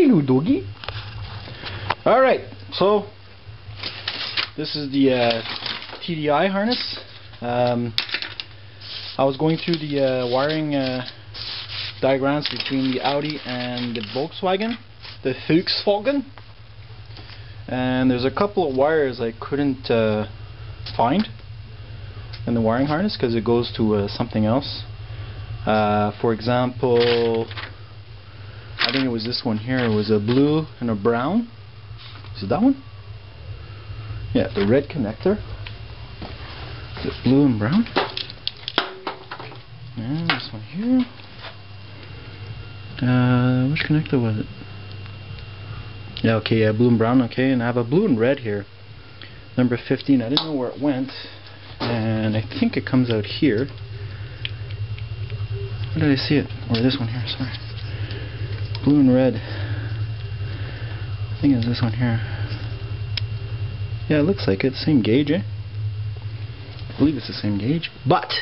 Hello, doggy. Alright, so this is the TDI harness. I was going through the wiring diagrams between the Audi and the Volkswagen, and there's a couple of wires I couldn't find in the wiring harness because it goes to something else. For example, I think it was this one here. It was a blue and a brown. Is it that one? Yeah, the red connector. The blue and brown. And this one here. Which connector was it? Yeah, okay, yeah, blue and brown, okay, and I have a blue and red here. Number 15, I didn't know where it went, and I think it comes out here. Where did I see it? Or this one here, sorry. Blue and red. I think it's this one here. Yeah, it looks like it. Same gauge, eh? I believe it's the same gauge. But,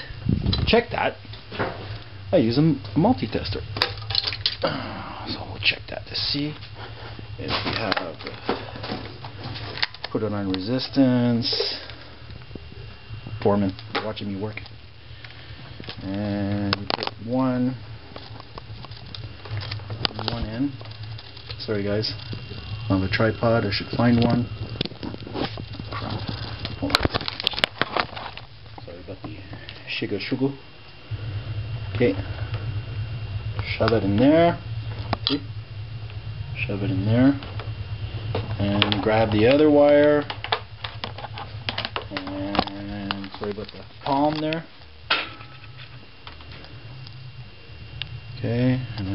check that. I use a multi-tester. So we'll check that to see if we have put it on resistance. Foreman watching me work. And we put one in. Sorry guys, on the tripod I should find one. Crap. Hold on. Sorry about the shugu. Okay. Shove it in there. See? Shove it in there. And grab the other wire. And sorry about the palm there. Okay, and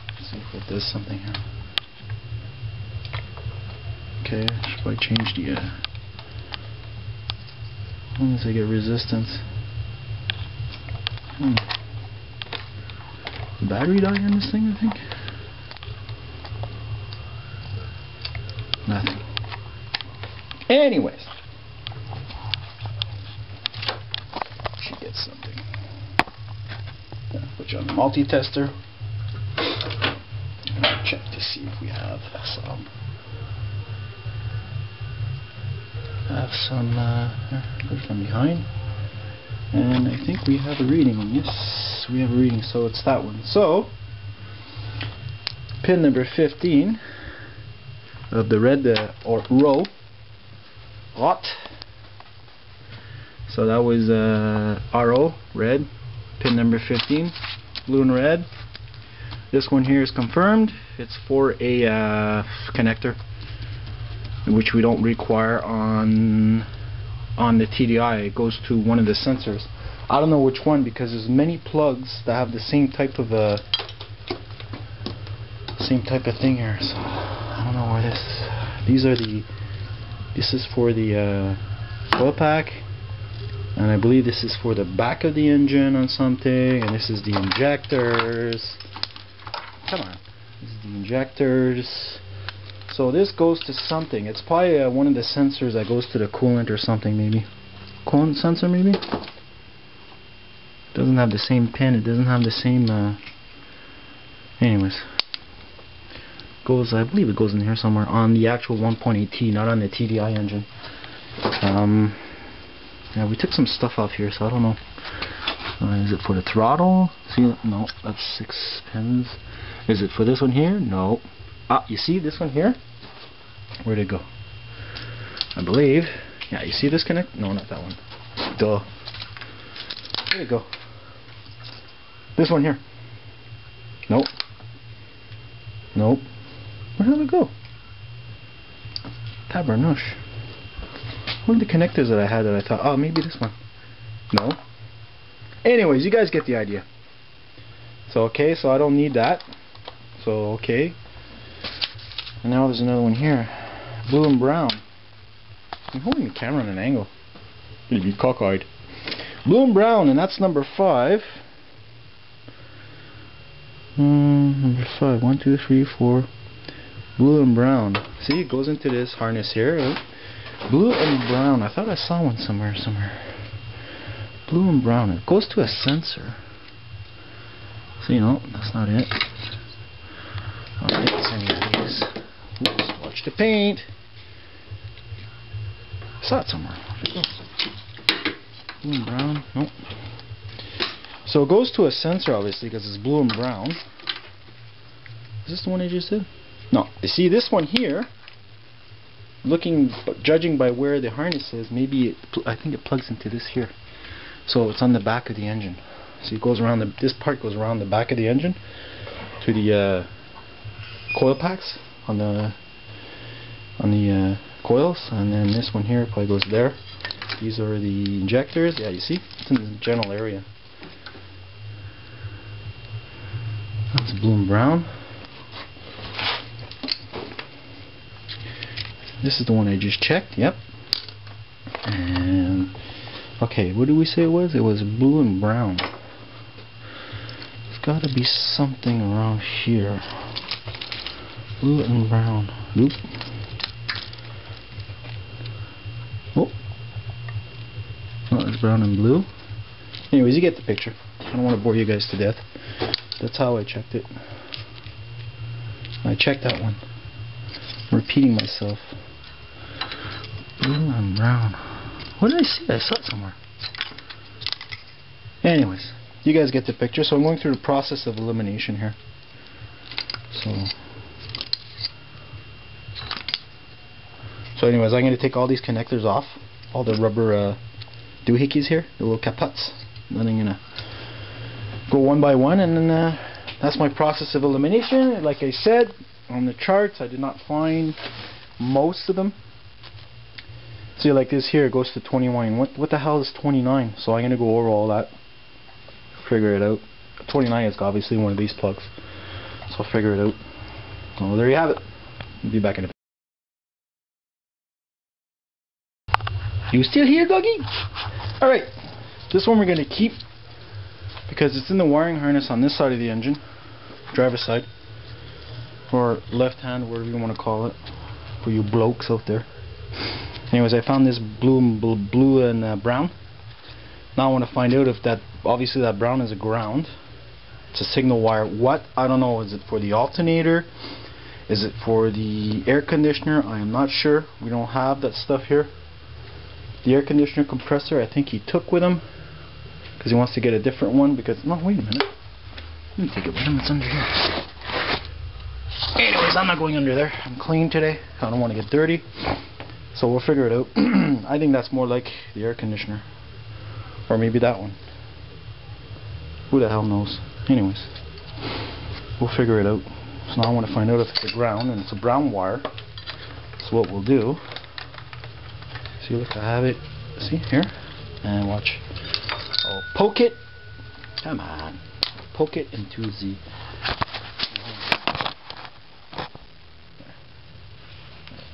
let's see if it does something here. Okay, should probably change the as long as I get resistance. The battery died on this thing, I think. Nothing. Anyways. Should get something. Put you on the multi-tester. Check to see if we have some. There's one behind. And I think we have a reading. Yes, we have a reading, so it's that one. So, pin number 15 of the red or row. Hot. So that was RO, red, pin number 15, blue and red. This one here is confirmed. It's for a connector, which we don't require on the TDI. It goes to one of the sensors. I don't know which one because there's many plugs that have the same type of thing here. So I don't know where this is for the oil pack. And I believe this is for the back of the engine on something, and this is the injectors. Come on, this is the injectors. So this goes to something. It's probably one of the sensors that goes to the coolant or something, maybe. Coolant sensor, maybe? Doesn't have the same pin. It doesn't have the same. Anyways, goes. I believe it goes in here somewhere on the actual 1.8T, not on the TDI engine. Yeah, we took some stuff off here, so I don't know. Is it for the throttle? See, no, that's 6 pins. Is it for this one here? No. Ah, you see this one here? Where'd it go? I believe. Yeah, you see this connect? No, not that one. Duh. Where'd it go? This one here. Nope. Nope. Where did it go? Tabarnouche. One of the connectors that I had that I thought, oh, maybe this one. No. Anyways, you guys get the idea. So, okay, so I don't need that. So, okay. And now there's another one here. Blue and brown. I'm holding the camera on an angle. You'd be cockeyed. Blue and brown, and that's number 5. Number 5. 1, 2, 3, 4. Blue and brown. See, it goes into this harness here. Right? Blue and brown. I thought I saw one somewhere. Blue and brown. It goes to a sensor. See, no, that's not it. I don't think it's any of these. Oops, watch the paint. I saw it somewhere. Blue and brown. Nope. So it goes to a sensor, obviously, because it's blue and brown. Is this the one I just did? No. You see this one here, judging by where the harness is, maybe I think it plugs into this here. So it's on the back of the engine. So it goes around this part goes around the back of the engine to the coil packs on the coils, and then this one here probably goes there. These are the injectors. Yeah, you see, it's in the general area. That's blue and brown. This is the one I just checked. Yep. And okay, what did we say it was? It was blue and brown. It's got to be something around here. Blue and brown. Nope. Oh. Oh, it's brown and blue. Anyways, you get the picture. I don't want to bore you guys to death. That's how I checked it. I checked that one. I'm repeating myself. Blue and brown. What did I see? I saw it somewhere. Anyways, you guys get the picture. So I'm going through the process of elimination here. So anyways, I'm going to take all these connectors off. All the rubber doohickeys here. The little capots. Then I'm going to go one by one, and then that's my process of elimination. Like I said, on the charts I did not find most of them. See, like this here, it goes to 21. What the hell is 29? So I'm going to go over all that, figure it out. 29 is obviously one of these plugs, so I'll figure it out. So there you have it. I'll be back in a bit. You still here, doggy? Alright, this one we're going to keep because it's in the wiring harness on this side of the engine, driver's side, or left hand, whatever you want to call it, for you blokes out there. Anyways, I found this blue and brown. Now I want to find out if that, obviously that brown is a ground. It's a signal wire. What? I don't know. Is it for the alternator? Is it for the air conditioner? I am not sure. We don't have that stuff here. The air conditioner compressor, I think he took with him because he wants to get a different one. Because no, wait a minute. Let me take it with him. It's under here. Anyways, I'm not going under there. I'm clean today. I don't want to get dirty. So we'll figure it out. I think that's more like the air conditioner. Or maybe that one. Who the hell knows? Anyways, we'll figure it out. So now I want to find out if it's a ground, and it's a brown wire. So what we'll do, see, look, I have it. See, here? And watch. I'll poke it. Come on. Poke it into the...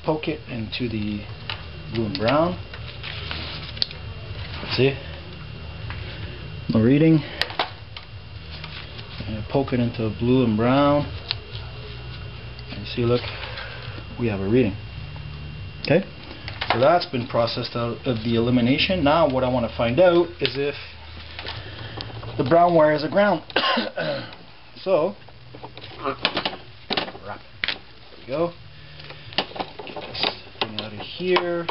Poke it into the blue and brown. Let's see. No reading. And poke it into blue and brown. And see, look, we have a reading. Okay? So that's been processed out of the elimination. Now what I want to find out is if the brown wire is a ground. So, there we go. Out of here,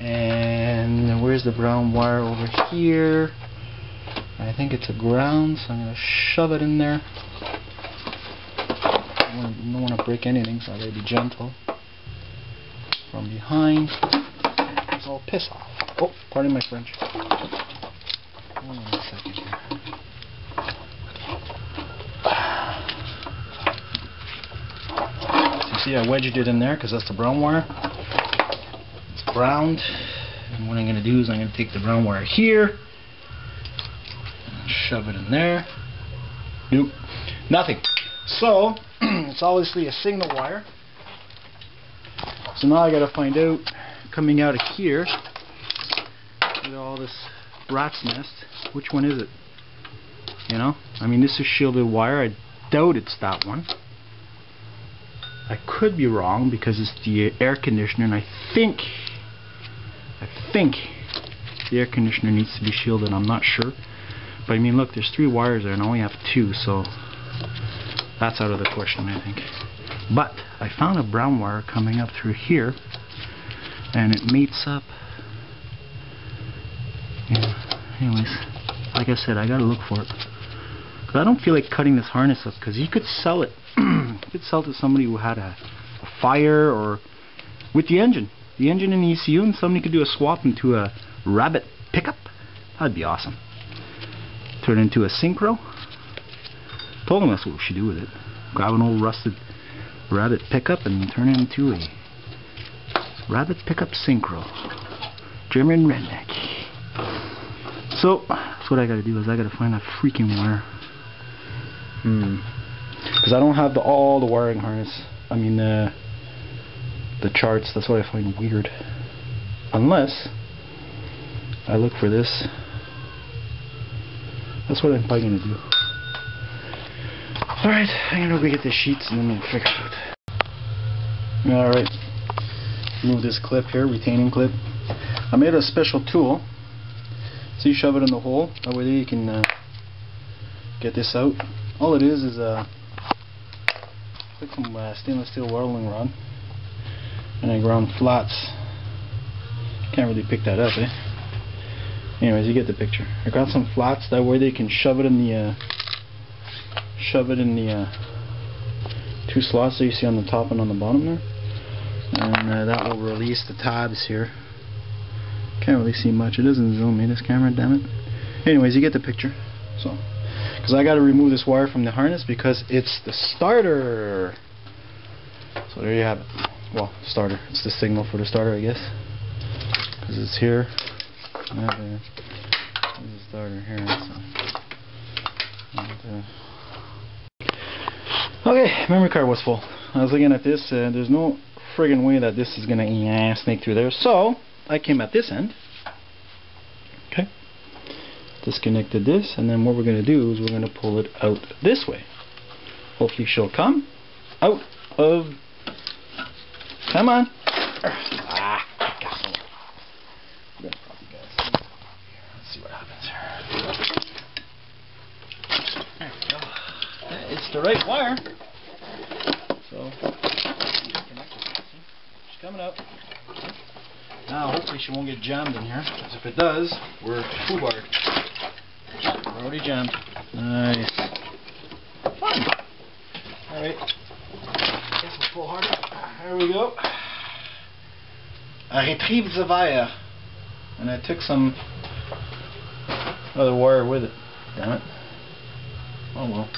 and where's the brown wire over here? I think it's a ground, so I'm going to shove it in there. I don't want to break anything, so I gotta be gentle. From behind, it's all piss off. Oh, pardon my French. Hold on a second here. See, I wedged it in there because that's the brown wire. It's ground, and what I'm going to do is I'm going to take the brown wire here and shove it in there. Nope, nothing. So it's obviously a signal wire. So now I got to find out, coming out of here, with all this rat's nest, which one is it? You know, I mean, this is shielded wire. I doubt it's that one. I could be wrong because it's the air conditioner, and I think the air conditioner needs to be shielded. I'm not sure, But I mean, look, there's 3 wires there and I only have 2, so that's out of the question, I think. But I found a brown wire coming up through here, and it meets up. Yeah. Anyways, like I said, I gotta look for it. Cause I don't feel like cutting this harness up, because you could sell it. You could sell it to somebody who had a fire, or with the engine and the ECU, and somebody could do a swap into a rabbit pickup. That'd be awesome. Turn it into a synchro. Told them that's what we should do with it. Grab an old rusted rabbit pickup and turn it into a rabbit pickup synchro. German redneck. So that's what I gotta do, is I gotta find that freaking wire. Because I don't have all the wiring harness. I mean the charts. That's what I find weird. Unless I look for this. That's what I'm probably gonna do. Alright, I'm gonna go get the sheets and then we'll figure it out. Alright. Remove this clip here, retaining clip. I made a special tool. So you shove it in the hole. That way you can get this out. All it is like some stainless steel welding rod. And I ground flats. Can't really pick that up, eh? Anyways, you get the picture. I got some flats, that way they can shove it in the 2 slots that you see on the top and on the bottom there. And that will release the tabs here. Can't really see much. It doesn't zoom in, this camera, damn it. Anyways, you get the picture. So, because I got to remove this wire from the harness because it's the starter. So there you have it. Well, starter. It's the signal for the starter, I guess. Because it's here. There's the starter here. Okay, memory card was full. I was looking at this. There's no friggin' way that this is gonna snake through there. So I came at this end. Okay. Disconnected this, and then what we're gonna do is we're gonna pull it out this way. Hopefully she'll come out of. Come on. Let's see what happens here. There we go. It's the right wire. So she's coming up. Now hopefully she won't get jammed in here. Because if it does, we're foobarred. We're already jammed. Nice. Fun. Alright. Guess we'll pull harder. There we go. I retrieved the wire. And I took some other wire with it. Damn it. Oh well.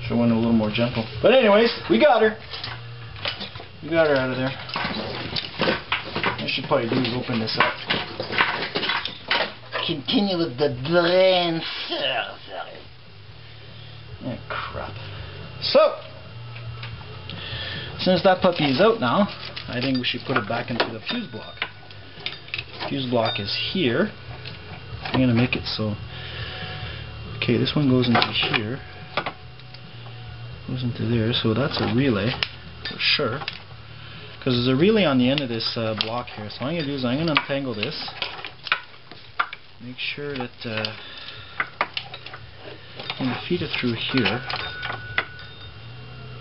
Should have went a little more gentle. But anyways, we got her. We got her out of there. What I should probably do is open this up. Continue with the drain. Oh crap. So, since that puppy is out now, I think we should put it back into the fuse block. Fuse block is here. I'm gonna make it so. Okay, this one goes into here. Goes into there, so that's a relay for sure. Because there's a relay on the end of this block here. So what I'm gonna do is I'm gonna untangle this. Make sure that I'm gonna feed it through here.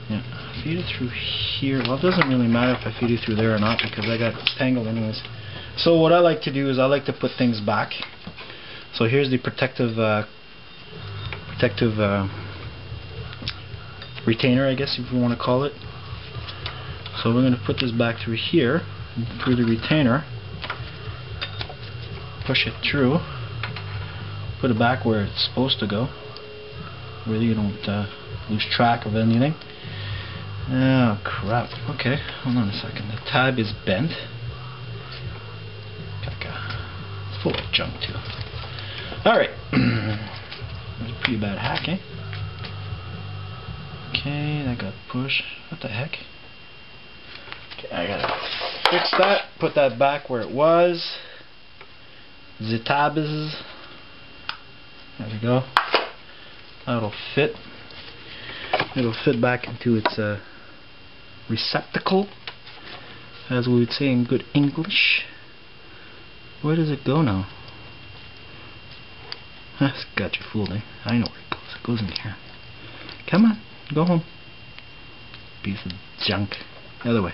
Yeah, feed it through here. Well, it doesn't really matter if I feed it through there or not because I got it tangled anyways. So what I like to do is I like to put things back. So here's the protective retainer, I guess if you want to call it. So we're going to put this back through here, through the retainer. Push it through. Put it back where it's supposed to go, where you don't lose track of anything. Oh crap. Okay, hold on a second. The tab is bent. It's full of junk too. Alright. That's a pretty bad hack, eh? Okay, that got pushed. What the heck? Okay, I gotta fix that. Put that back where it was. The tab is. There we go. That'll fit. It'll fit back into its receptacle, as we would say in good English. Where does it go now? Got you fooled, eh? I know where it goes. It goes in here. Come on, go home. Piece of junk. The other way.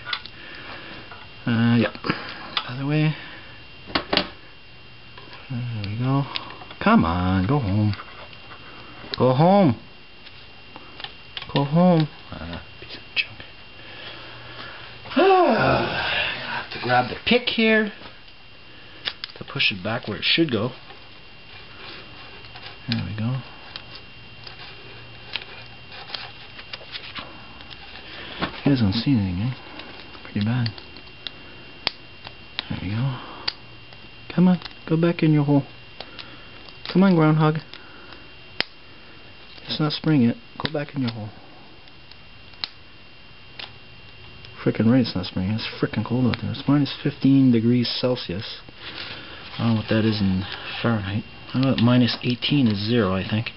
Yep. Other way. There we go. Come on, go home. Go home. Go home. Piece of junk. I have to grab the pick here to push it back where it should go. There we go. You guys don't see anything, eh? Pretty bad. There we go. Come on, go back in your hole. Come on, groundhog. It's not springing it. Go back in your hole. Frickin' right, it's not springing. It's frickin' cold out there. It's minus 15 degrees Celsius. I don't know what that is in Fahrenheit. I know that minus 18 is 0, I think.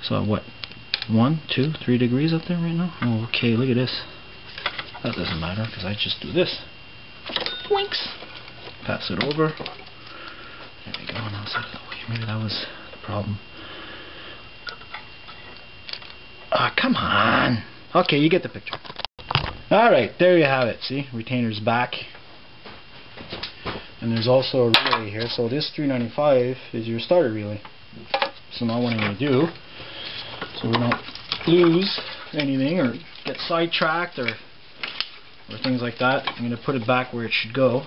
So what? 1, 2, 3 degrees up there right now? Oh, okay, look at this. That doesn't matter because I just do this. Winks. Pass it over. There we go. Now it's out of the way. Maybe that was the problem. Ah, come on. Okay, you get the picture. Alright, there you have it. See? Retainer's back. And there's also a relay here. So this 395 is your starter relay. So now what I'm going to do, so we don't lose anything or get sidetracked or things like that, I'm going to put it back where it should go.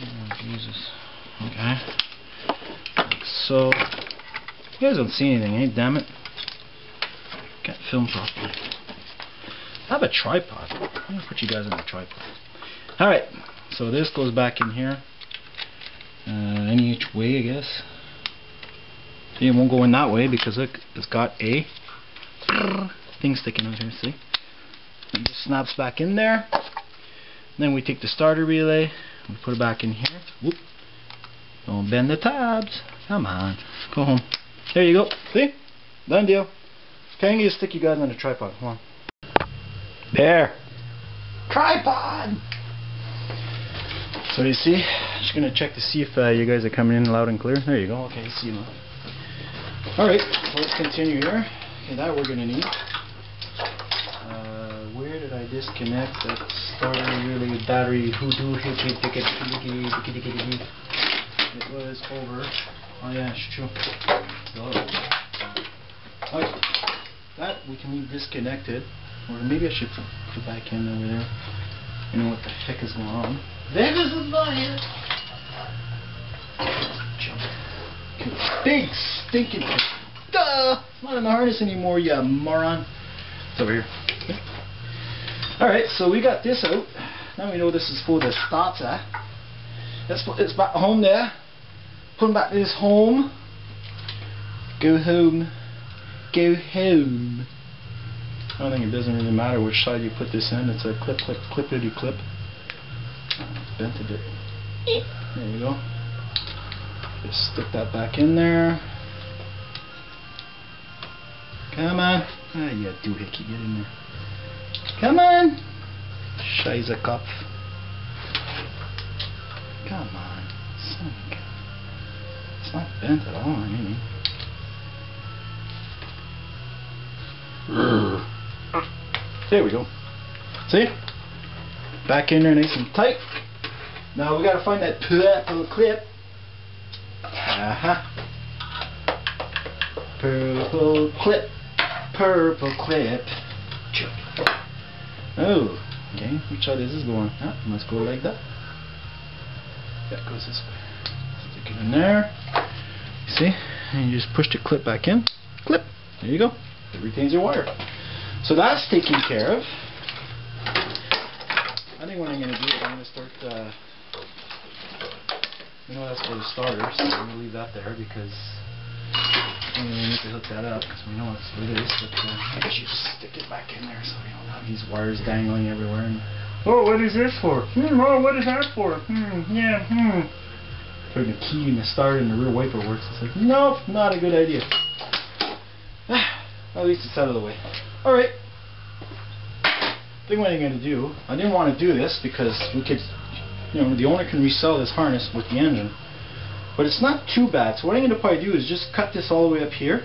Oh, Jesus. Okay. Like so. You guys don't see anything, eh? Damn it. Can't film properly. I have a tripod. I'm going to put you guys on a tripod. Alright. So this goes back in here. Any each way, I guess. See, it won't go in that way because look, it's got a thing sticking out here, see? It just snaps back in there. Then we take the starter relay, we put it back in here. Whoop. Don't bend the tabs. Come on. Go home. There you go. See? Done deal. Okay, I'm going to stick you guys on a tripod. Come on. There. Tripod! So you see, I'm just going to check to see if you guys are coming in loud and clear. There you go. Okay, see you now. Alright, so let's continue here. Okay, that we're going to need. Where did I disconnect that starter relay battery? It was over. Oh yeah, it's true. Alright, that we can leave disconnected. Or maybe I should put back in over there. You know what the heck is going on. There is a lion! Big stinking duh! Not in the harness anymore, you moron. It's over here. Okay. Alright, so we got this out. Now we know this is for the starter. Let's put this back home there. Put back this home. Go home. Go home. I think it doesn't really matter which side you put this in. It's a clippity clip. Bent a bit. There you go. Just stick that back in there. Come on. Ah, you doohickey, get in there. Come on. Scheiße Kopf. Come on. Son of a gun. It's not bent at all, maybe. There we go. See? Back in there nice and tight. Now we gotta find that purple clip. Purple clip. Purple clip. Oh, okay. Which side is this going? Ah, must go like that. That goes this way. Stick it in there. You see? And you just push the clip back in. Clip. There you go. It retains your wire. So that's taken care of. I think what I'm going to do is I'm going to start, you know, that's for the starter, so I'm going to leave that there because we don't really need to hook that up because we know it's what it is, but I guess you just stick it back in there so we don't have these wires dangling everywhere. And, oh, what is this for? Oh, what is that for? Yeah, Putting the key in the starter and the rear wiper works. It's like, nope, not a good idea. At least it's out of the way. Alright. I think what I'm going to do, I didn't want to do this because we could, you know, the owner can resell this harness with the engine. But it's not too bad. So what I'm going to probably do is just cut this all the way up here.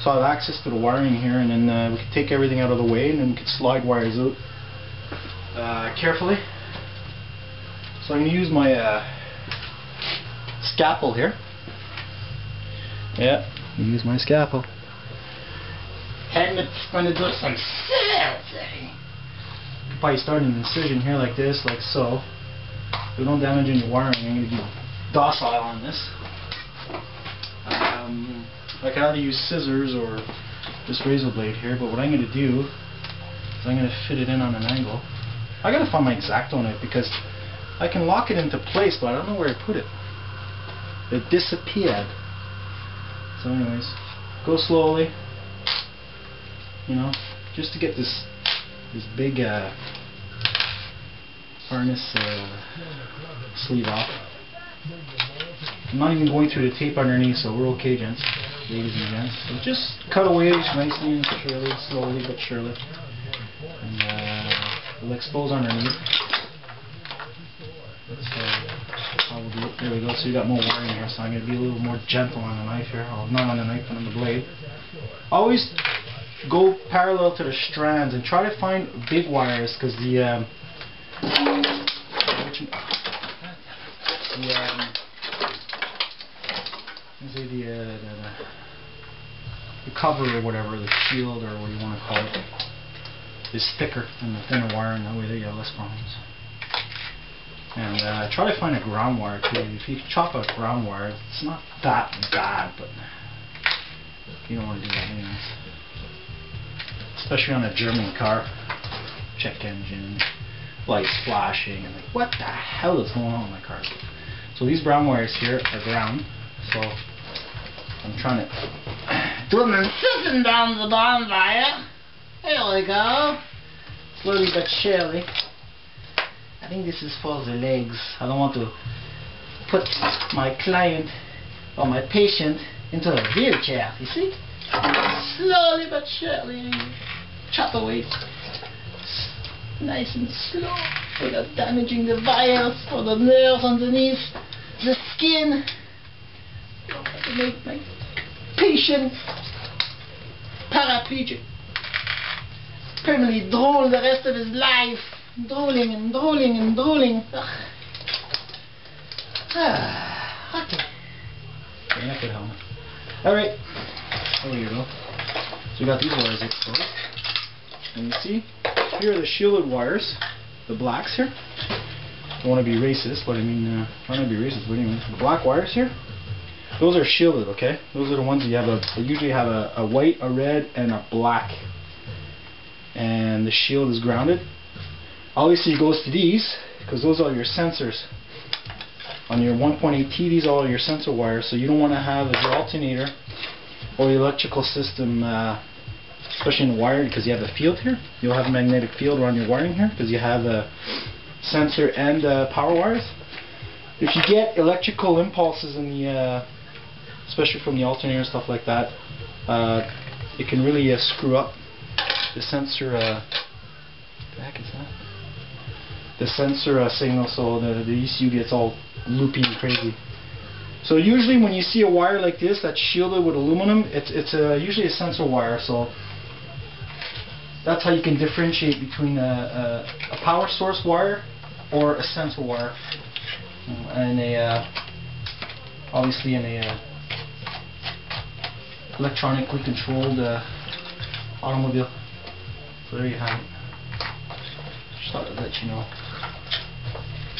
So I have access to the wiring here, and then we can take everything out of the way, and then we can slide wires out carefully. So I'm going to use my scalpel here. Yeah, use my scalpel. And it's going to do some sensing. Probably start an incision here like this, like so. We don't damage any wiring. I'm going to be docile on this. I can either use scissors or this razor blade here, but what I'm going to do is I'm going to fit it in on an angle. I got to find my X-Acto on it because I can lock it into place, but I don't know where I put it. It disappeared. So anyways, go slowly, you know, just to get this big harness sleeve off. I'm not even going through the tape underneath, so we're okay, gents, ladies and gents. So just cut away nicely and surely, slowly but surely, and we'll expose underneath. There we go. So you got more wiring here, so I'm going to be a little more gentle on the knife here. Oh, not on the knife, but on the blade. Always go parallel to the strands and try to find big wires, because the cover or whatever, the shield or what you want to call it, is thicker than the thinner wire, and that way you have less problems. And try to find a ground wire too. If you chop a ground wire, it's not that bad, but you don't want to do that anyways. Especially on a German car, check engine, lights flashing, and like, what the hell is going on with my car? So these brown wires here are ground, so I'm trying to do an incision down the bottom wire. There we go. Slowly but surely. I think this is for the legs. I don't want to put my client or my patient into a wheelchair, you see? Slowly but surely, chop away. Nice and slow, without damaging the wires or the nerves underneath the skin. Don't have to make my patient paraplegic, permanently droll the rest of his life. Drooling and drooling and drooling. Okay. Yeah, that could help. Alright. There you go. So we got these wires exposed. And you see, here are the shielded wires. The blacks here. Don't want to be racist, but I mean, I don't want to be racist, but anyway. The black wires here, those are shielded, okay? Those are the ones that you have they usually have a white, a red, and a black. And the shield is grounded. Obviously it goes to these, because those are your sensors. On your 1.8T, these are all your sensor wires, so you don't want to have your alternator or the electrical system, especially in the wiring, because you have a field here. You'll have a magnetic field around your wiring here, because you have a sensor and power wires. If you get electrical impulses in the, especially from the alternator and stuff like that, it can really screw up the sensor. What the heck is that? The sensor signal, so the ECU gets all loopy and crazy. So usually when you see a wire like this that's shielded with aluminum, it's usually a sensor wire. So that's how you can differentiate between a power source wire or a sensor wire, and obviously in a electronically controlled automobile. So there you have it. Just thought I'd let you know.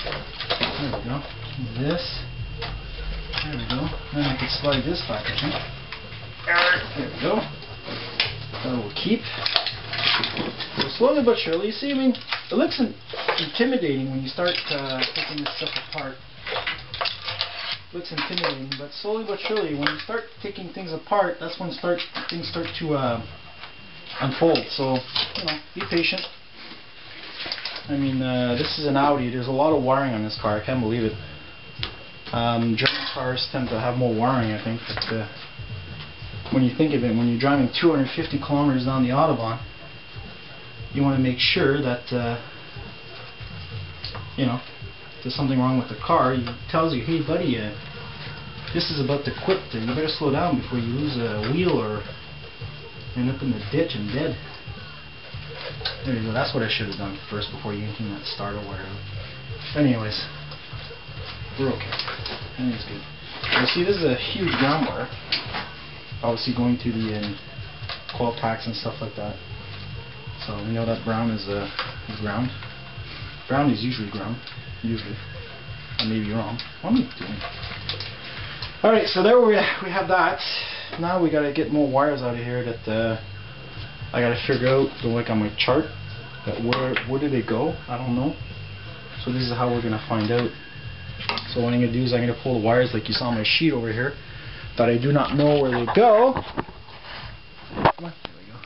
There we go. This. There we go. Then I can slide this back, I think. There we go. That will keep. So slowly but surely, you see, I mean, it looks intimidating when you start taking this stuff apart. It looks intimidating, but slowly but surely, when you start taking things apart, that's when things start to unfold. So, you know, be patient. I mean, this is an Audi. There's a lot of wiring on this car. I can't believe it. German cars tend to have more wiring, I think. But when you think of it, when you're driving 250 kilometers down the Autobahn, you want to make sure that, you know, if there's something wrong with the car, it tells you, hey buddy, This is about to quit. You better slow down before you lose a wheel or end up in the ditch and dead. There you go. That's what I should have done first before yanking that starter wire out. Anyways, we're okay. Everything's good. You see, this is a huge ground wire. Obviously going to the coil packs and stuff like that. So we know that brown is ground. Brown is usually ground. Usually. I may be wrong. What am I doing? Alright, so there we have that. Now we gotta get more wires out of here that I gotta figure out, like on my chart, that where do they go? I don't know. So this is how we're gonna find out. So what I'm gonna do is I'm gonna pull the wires like you saw on my sheet over here that I do not know where they go. Come on, there we go.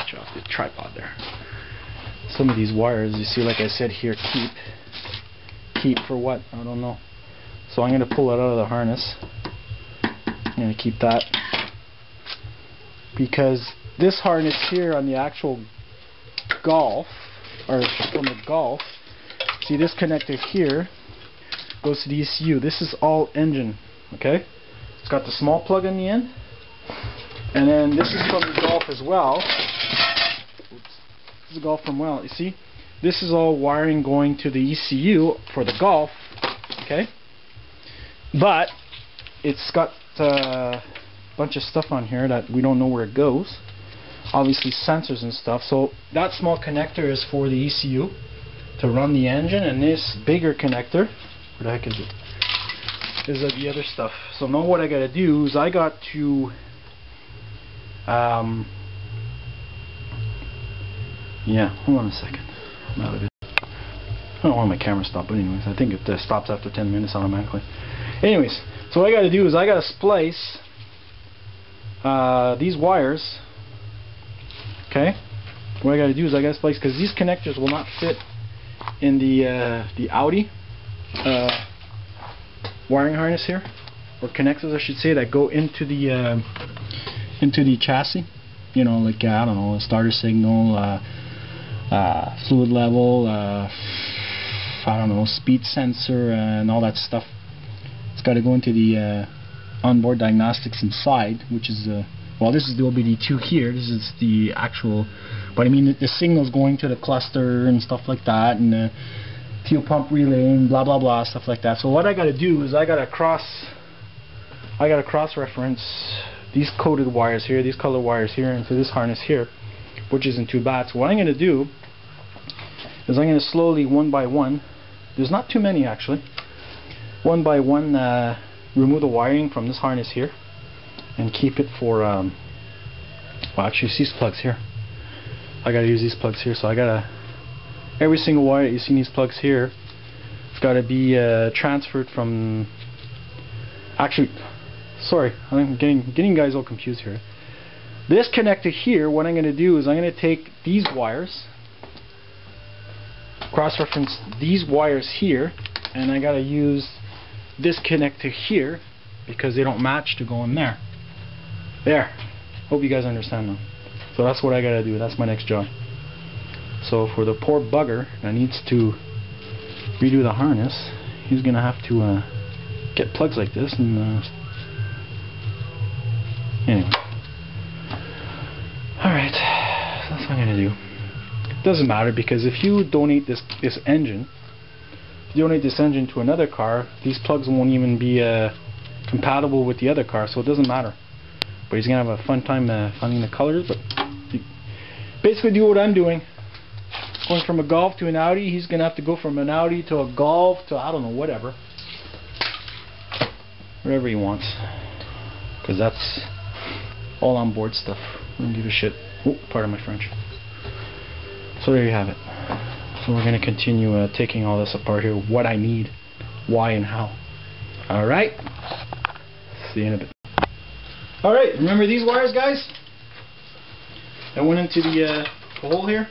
Drop the tripod there. Some of these wires, you see, like I said here, keep for what? I don't know. So I'm gonna pull it out of the harness. I'm going to keep that because this harness here on the actual Golf, or from the Golf, see this connector here goes to the ECU. This is all engine, okay? It's got the small plug in the end, and then this is from the Golf as well. Oops. This is a Golf from well. You see, this is all wiring going to the ECU for the Golf, okay? But it's got a bunch of stuff on here that we don't know where it goes. Obviously sensors and stuff. So that small connector is for the ECU to run the engine, and this bigger connector, where the heck is it? Is the other stuff. So now what I gotta do is I got to yeah, hold on a second. I'm out of it. I don't want my camera stop, but anyways, I think it stops after 10 minutes automatically. Anyways, so what I gotta do is I gotta splice these wires. Okay? What I gotta do is I gotta splice, because these connectors will not fit in the Audi wiring harness here, or connectors I should say, that go into the chassis. You know, like I don't know, a starter signal, fluid level, I don't know, speed sensor, and all that stuff. It's got to go into the onboard diagnostics inside, which is well, this is the OBD2 here. This is the actual, but I mean the signal's going to the cluster and stuff like that, and the fuel pump relay and blah blah blah, stuff like that. So what I got to do is I got to cross reference these coded wires here, these color wires here, into this harness here, which is in 2 bats. What I'm going to do is I'm going to slowly, one by one, there's not too many actually, one by one remove the wiring from this harness here and keep it for well, actually it's these plugs here. I gotta use these plugs here, so I gotta, every single wire you see in these plugs here, it's gotta be transferred from, actually, sorry, I'm getting guys all confused here. This connector here, what I'm gonna do is I'm gonna take these wires, cross-reference these wires here, and I gotta use this connector here because they don't match to go in there. There. Hope you guys understand now. So that's what I gotta do. That's my next job. So for the poor bugger that needs to redo the harness, he's gonna have to get plugs like this and anyway. Alright, that's what I'm gonna do. It doesn't matter, because if you donate this engine, if you donate this engine to another car, these plugs won't even be compatible with the other car, so it doesn't matter. But he's gonna have a fun time finding the colors. But basically do what I'm doing. Going from a Golf to an Audi, he's gonna have to go from an Audi to a Golf to, I don't know, whatever he wants, because that's all on board stuff. I don't give a shit. Oh, pardon my French. So there you have it. So we're going to continue taking all this apart here. What I need, why and how. Alright? See you in a bit. Alright, remember these wires, guys? That went into the hole here?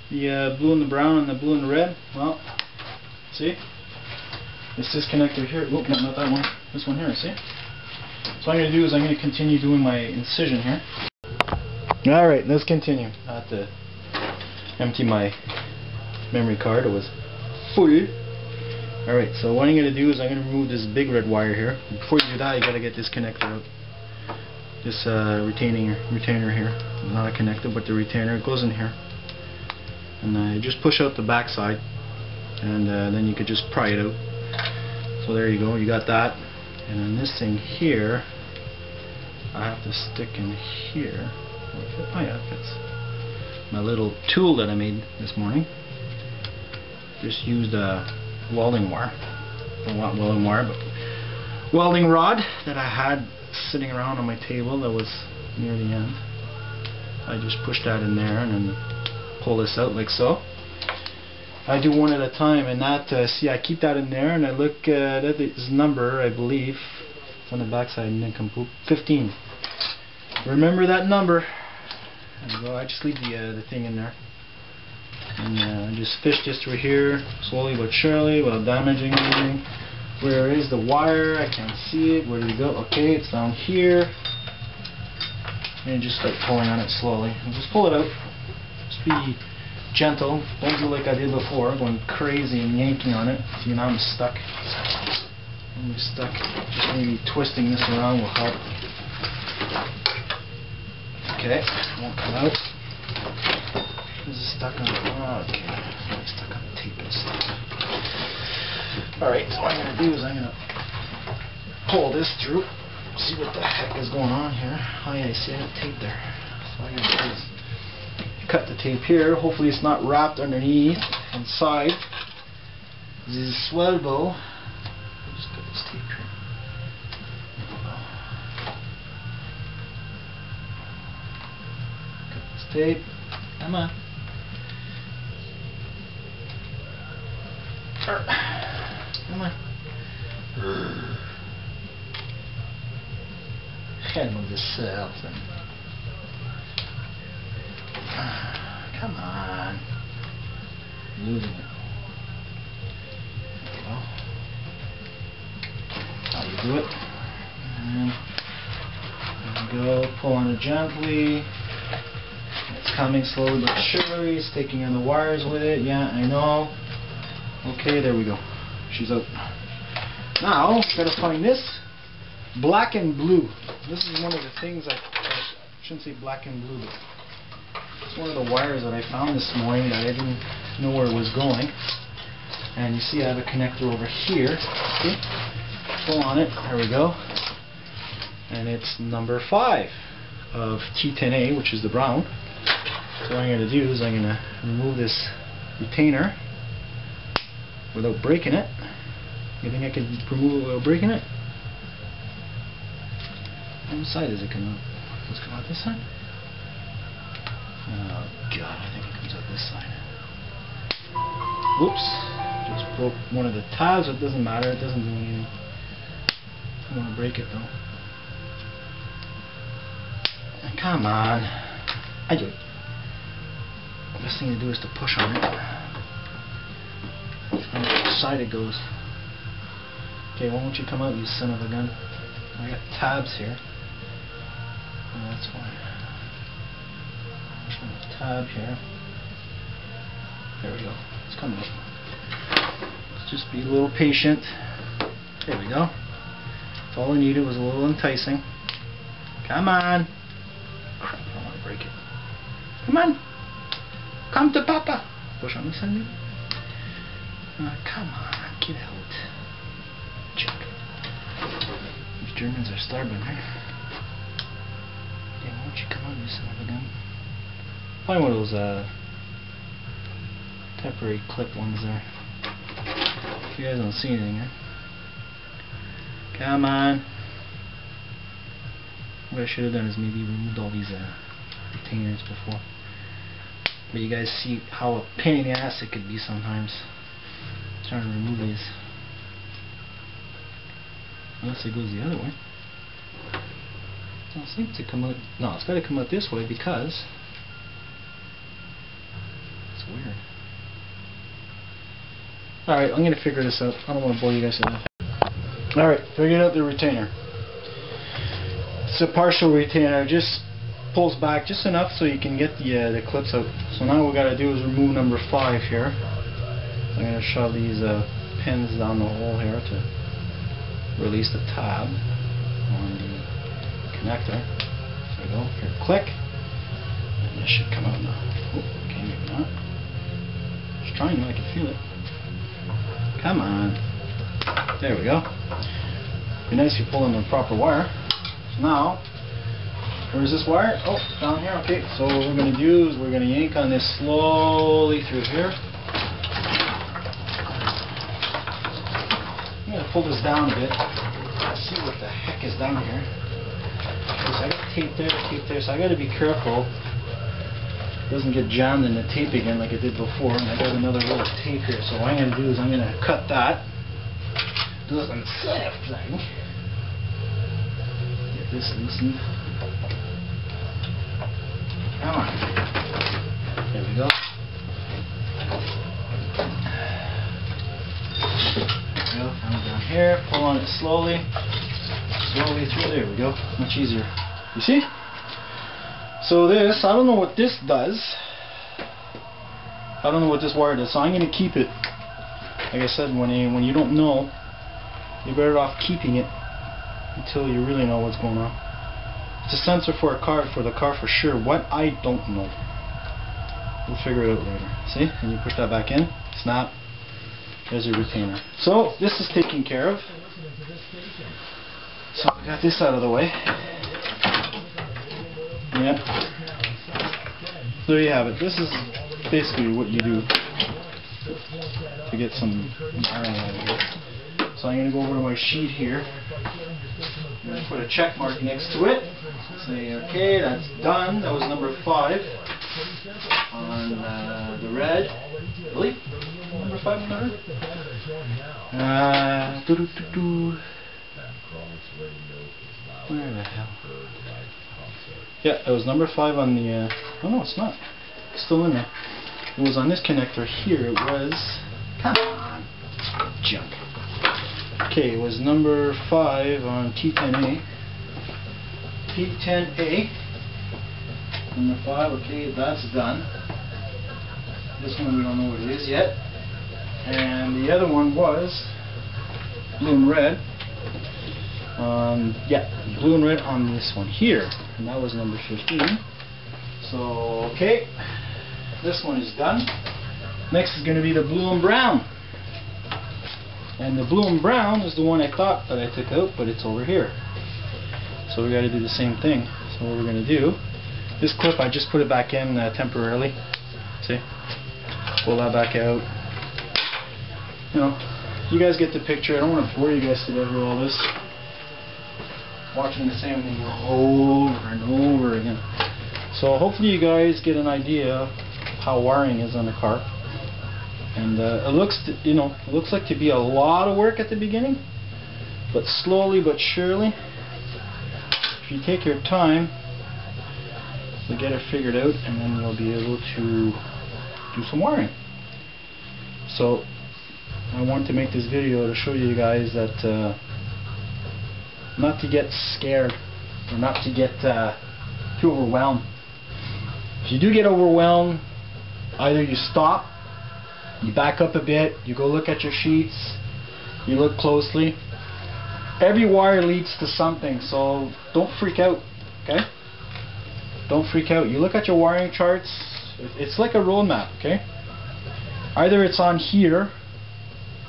The blue and the brown and the blue and the red. Well, see? It's this connector here. Oh, no, not that one. This one here, see? So what I'm going to do is I'm going to continue doing my incision here. Alright, let's continue. I have to empty my memory card. It was full. Alright, so what I'm going to do is I'm going to remove this big red wire here. Before you do that, you got to get this connector out. This retainer here. Not a connector, but the retainer. It goes in here. And just push out the back side. And then you could just pry it out. So there you go, you got that. And then this thing here, I have to stick in here. Oh yeah, it fits. My little tool that I made this morning. Just used a welding wire. Well, not welding wire, but welding rod that I had sitting around on my table that was near the end. I just push that in there and then pull this out like so. I do one at a time, and that, see, I keep that in there and I look at this number, I believe, it's on the back side, nincompoop, 15. Remember that number. And go, I just leave the thing in there. And just fish this through here, slowly but surely, without damaging anything. Where is the wire? I can't see it. Where did it go? Okay, it's down here. And just start pulling on it slowly. And just pull it out. Just be gentle. Don't do like I did before, going crazy and yanking on it. See, now I'm stuck. I'm stuck. Just maybe twisting this around will help. Okay, won't come out. This is stuck on. Okay, it's stuck on the tape and stuff. Alright, so what I'm going to do is I'm going to pull this through, see what the heck is going on here. Oh yeah, you see that tape there. So what I'm going to do is cut the tape here. Hopefully it's not wrapped underneath, inside. This is swellbo. Just cut this tape here. Cut this tape. Come on. Come on. Helemaal yourself. Come on. Losing it. There you go. How you do it. And there you go. Pull on it gently. It's coming slowly but surely. It's taking in the wires with it. Yeah, I know. Okay, there we go. She's out. Now, gotta find this black and blue. This is one of the things I shouldn't say black and blue, but it's one of the wires that I found this morning that I didn't know where it was going. And you see I have a connector over here. Okay. Pull on it. There we go. And it's number 5 of T10A, which is the brown. So what I'm going to do is I'm going to remove this retainer without breaking it. You think I could remove it without breaking it? On what side does it come out? Does it come out this side? Oh god, I think it comes out this side. Whoops. Just broke one of the tabs. It doesn't matter. It doesn't do anything. I don't want to break it though. Come on. I do. The best thing to do is to push on it. On which side it goes. Okay, why won't you come out, you son of a gun? I got tabs here. Oh, that's fine. Push on the tab here. There we go. It's coming out. Let's just be a little patient. There we go. That's all I needed was a little enticing. Come on. Crap, I don't want to break it. Come on. Come to Papa. Push on this side, maybe? Come on, get out. Chuck. These Germans are stubborn, right? Yeah, why don't you come out, you son of a gun? Find one of those temporary clip ones there. You guys don't see anything, right? Come on. What I should have done is maybe removed all these retainers before. But you guys see how a pain in the ass it could be sometimes. Trying to remove these. Unless it goes the other way. It seems to come out. No, it's got to come out this way because it's weird. Alright, I'm going to figure this out. I don't want to bore you guys to death. Alright, figured out the retainer. It's a partial retainer. It just pulls back just enough so you can get the clips out. So now what we got to do is remove number 5 here. I'm going to shove these pins down the hole here to release the tab on the connector. There we go. Here, click, and this should come out now. Oh, okay, maybe not. Just trying to, I can feel it. Come on. There we go. Be nice if you pull in the proper wire. So now, where's this wire? Oh, down here. Okay, so what we're going to do is we're going to yank on this slowly through here. I'm going to pull this down a bit. Let's see what the heck is down here. So I got tape there, so I got to be careful it doesn't get jammed in the tape again like it did before. And I got another roll of tape here, so what I'm going to do is I'm going to cut that. Doesn't slip thing. Get this loosened. Come on. There we go. There we go. Come down here. Pull on it slowly. Slowly through. There we go. Much easier. You see? So this, I don't know what this does. I don't know what this wire does. So I'm going to keep it. Like I said, when you don't know, you're better off keeping it until you really know what's going on. It's a sensor for a car, for the car for sure. What, I don't know. We'll figure it out later. See? And you push that back in, snap, there's your retainer. So this is taken care of. So I got this out of the way. Yep. There you have it. This is basically what you do to get some wiring out of here. So I'm going to go over to my sheet here. I'm going to put a check mark next to it. Say, okay, that's done. That was number 5 on the red. Really? Number 5 on the red? Where the hell? Yeah, it was number 5 on the... oh no, it's not. It's still in there. It was on this connector here. It was... come on. Junk. Okay, it was number 5 on T10A. T10A. Number 5, okay, that's done. This one we don't know what it is yet. And the other one was blue and red. Yeah, blue and red on this one here. And that was number 15. So, okay. This one is done. Next is going to be the blue and brown. And the blue and brown is the one I thought that I took out, but it's over here. So we got to do the same thing. So what we're going to do, this clip I just put it back in temporarily. See? Pull that back out. You know, you guys get the picture. I don't want to bore you guys to death with all this. Watching the same thing over and over again. So hopefully you guys get an idea of how wiring is on the car. And it looks, you know, it looks like to be a lot of work at the beginning, but slowly but surely, if you take your time, you'll get it figured out, and then you'll be able to do some wiring. So I want to make this video to show you guys that not to get scared or not to get too overwhelmed. If you do get overwhelmed, either you stop, you back up a bit, you go look at your sheets, you look closely. Every wire leads to something, so don't freak out, okay? Don't freak out. You look at your wiring charts, it's like a roadmap, okay? Either it's on here,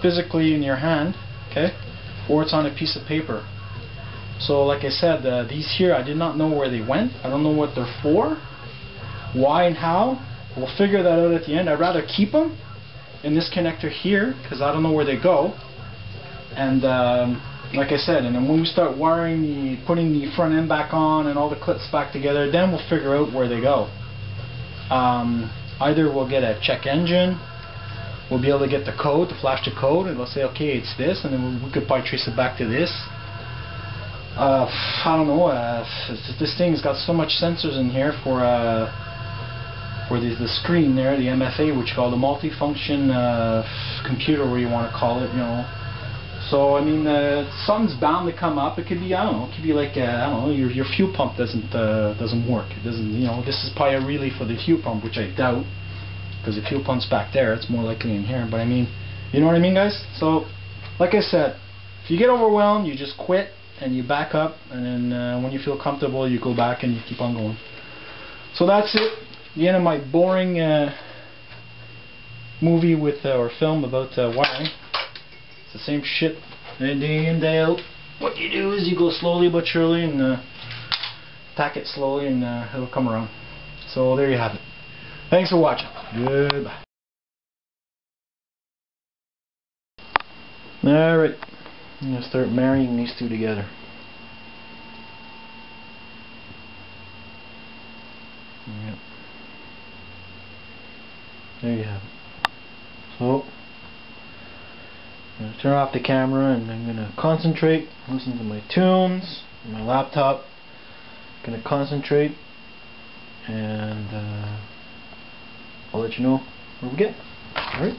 physically in your hand, okay? Or it's on a piece of paper. So like I said, these here, I did not know where they went. I don't know what they're for, why and how. We'll figure that out at the end. I'd rather keep them in this connector here, because I don't know where they go. And like I said, and then when we start wiring putting the front end back on and all the clips back together, then we'll figure out where they go. Either we'll get a check engine, we'll be able to get the code, to flash the code, and we'll say, okay, it's this, and then we could probably trace it back to this. I don't know, this thing's got so much sensors in here for the screen there, the MFA, which you call the multifunction computer, where you want to call it, you know. So I mean, something's bound to come up. It could be, I don't know, it could be like I don't know, your fuel pump doesn't work. It doesn't, you know. This is probably a relay for the fuel pump, which I doubt, because the fuel pump's back there. It's more likely in here. But I mean, You know what I mean, guys? So, like I said, if you get overwhelmed, you just quit and you back up, and then when you feel comfortable, you go back and you keep on going. So that's it. The end of my boring movie with or film about wiring. It's the same shit day in, day out. What you do is you go slowly but surely and tack it slowly, and it'll come around. So there you have it. Thanks for watching. Goodbye. Alright, I'm going to start marrying these two together. Yep. There you have it. So, I'm going to turn off the camera and I'm going to concentrate, listen to my tunes on my laptop. I'm going to concentrate, and I'll let you know where we get. Alright?